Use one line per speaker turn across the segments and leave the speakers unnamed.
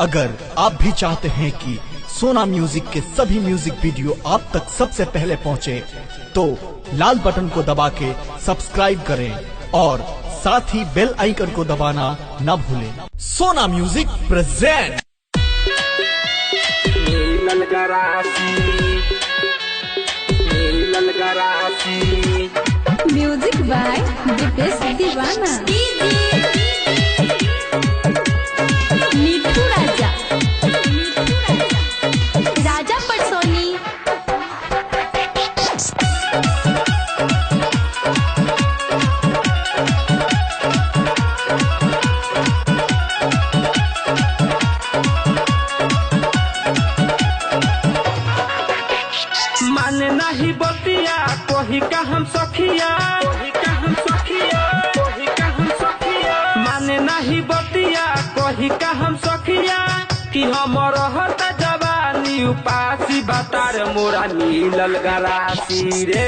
अगर आप भी चाहते हैं कि सोना म्यूजिक के सभी म्यूजिक वीडियो आप तक सबसे पहले पहुंचे, तो लाल बटन को दबा के सब्सक्राइब करें और साथ ही बेल आइकन को दबाना न भूलें। Sona music present
music by Deepesh Deewana. Mithu राजा, राजा पटसोनी।
माने नहीं बतिया कोही का हम सखिया, माने नहीं बतिया कोही का हम सखिया कि हम रहता जवानी उपासी। भतार मोरा नीलल गरासी रे,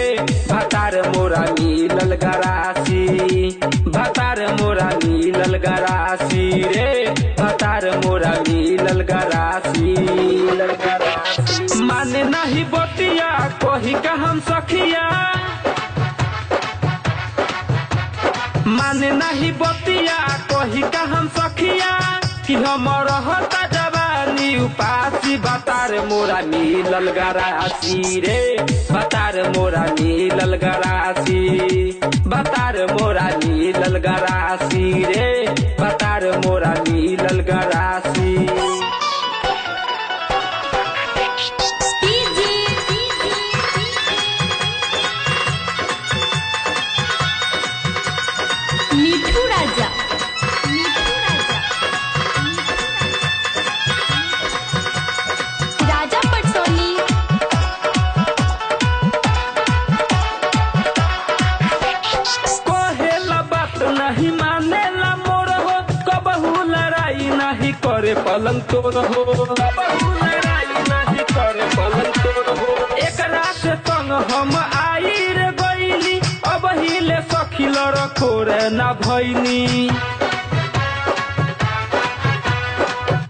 भतार मोरा नीलल गरासी, भतार मोरा नीलल गरासी रे, भतार मोरा नीलल गरासी। माने नहीं बतिया कोही का हम सखिया, माने नहीं बतिया कोही का हम सखिया कि हम रहता जवानी उपासी। भतार मोरा नीलल गरासी रे, भतार मोरा नीलल गरासी, भतार मोरा नीलल गरासी रे, भतार मोरा नीलल गरासी।
मिठू राजा, राजा पटसोनी।
कहेला बात नहीं मानेला मोर हो, कबहू लड़ाई नहीं करे पलंग तोड़ हो, कबहू लड़ाई नहीं करे पलंग तोड़ हो। एकरा से तंग हम आई रे गईली, अब हिले सखी लड़को रे ना भईनी।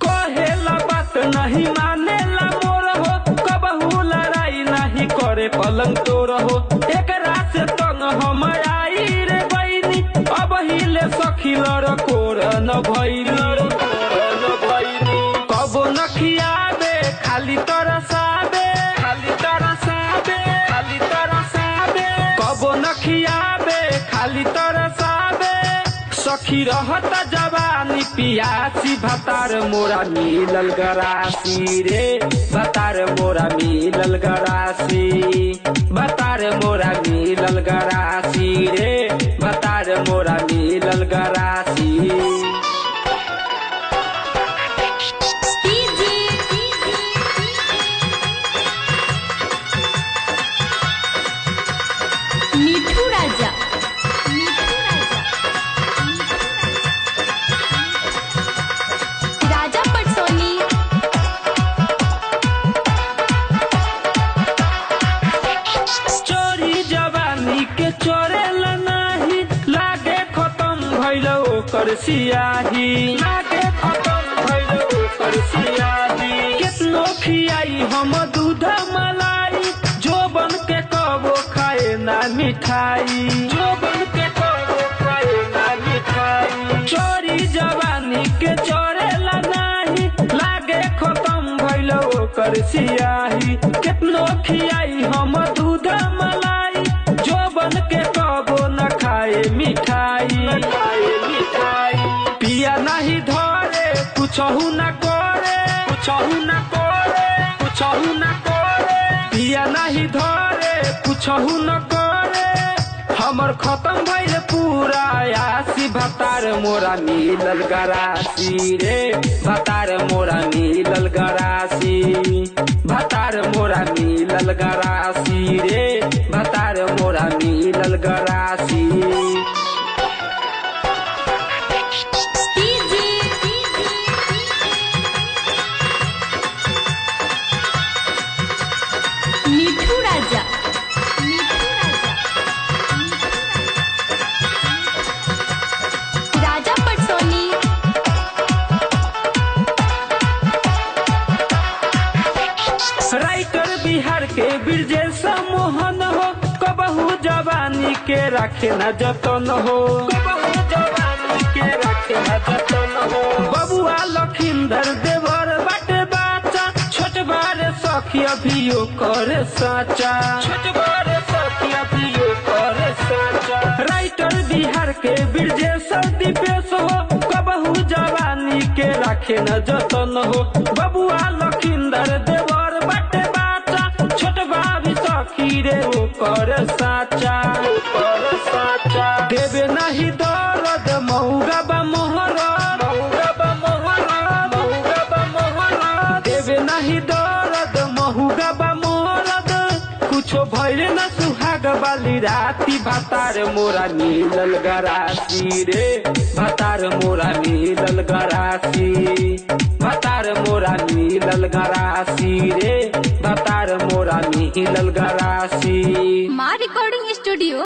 कहेला बात नहीं मानेला मोर हो, कबहू लड़ाई नहीं करे पलंग तोड़ हो। एकरा से तंग हम आई रे गईली, अब हिले सखी लड़को रे न भईनी। कबो न खियाबे खाली तरसाबे, खाली तरसाबे, खाली तरसाबे। कबो न खियाबे खाली तरसाबे, सखी रहता जवानी पियासी। भतार मोरा नीलल गरासी रे, भतार मोरा नीलल गरासी, भतार मोरा नीलल गरासी रे, भतार मोरा नीलल गरासी।
मिठू राजा, राजा पटसोनी।
चोरी जवानी के चोरेला नाही, लागे खत्म भइल ओकर सियाही, लागे खत्म भइल ओकर सियाही। कितनो खियाई हम दूध मलाई, जोबन के कबो खाए ना मिठाई, जोबन के कबो खाए ना मिठाई। चोरी जवानी के चोरेला नाही, लागे खत्म भइल ओकर सियाही। कितनो खियाई हम दूध मलाई, जोबन के कबो न खाए मिठाई, न खाए मिठाई। पिया नहीं धरे कुछहु न करे, कुछहु न करे, कुछहु न करे। पिया नहीं धरे कुछहु न करे, हमर खत्म भइल पूरा आसी। भतार मोरा नीलल गरासी रे, भतार मोरा नीलल गरासी, भतार मोरा नीलल गरासी रे, भतार मोरा नीलल गरासी।
मिठू राजा, राजा पटसोनी।
के रखे न जतन हो, कबहू जवानी के रखे न जतन हो। बबुआ लखिंदर देवर बाटे बाचा, छोट बारे सखी अभियो करे साचा, छोट बारे सखी अभियो करे साचा। राइटर बिहार के ब्रजेश्वर दीपेश हो, कबहू जवानी के रखे न जतन हो। बबुआ लखिंदर देवर बाटे बाचा, छोट बाबी सखी रे वो करे साचा, करे साचा। देवे नहीं दर्द मऊगा बा मोहरा, मऊगा बा मोहरा, मऊगा बा मोहरा। देवे नहीं दर्द मऊगा बा मोहरा, कुछो भइल न सुहाग वाली राती। भातार मोरा नीलल गरासी रे, भातार मोरा नीलल गरासी, भातार मोरा नीलल गरासी रे, भातार मोरा नीलल गरासी।
माँ रिकॉर्डिंग स्टूडियो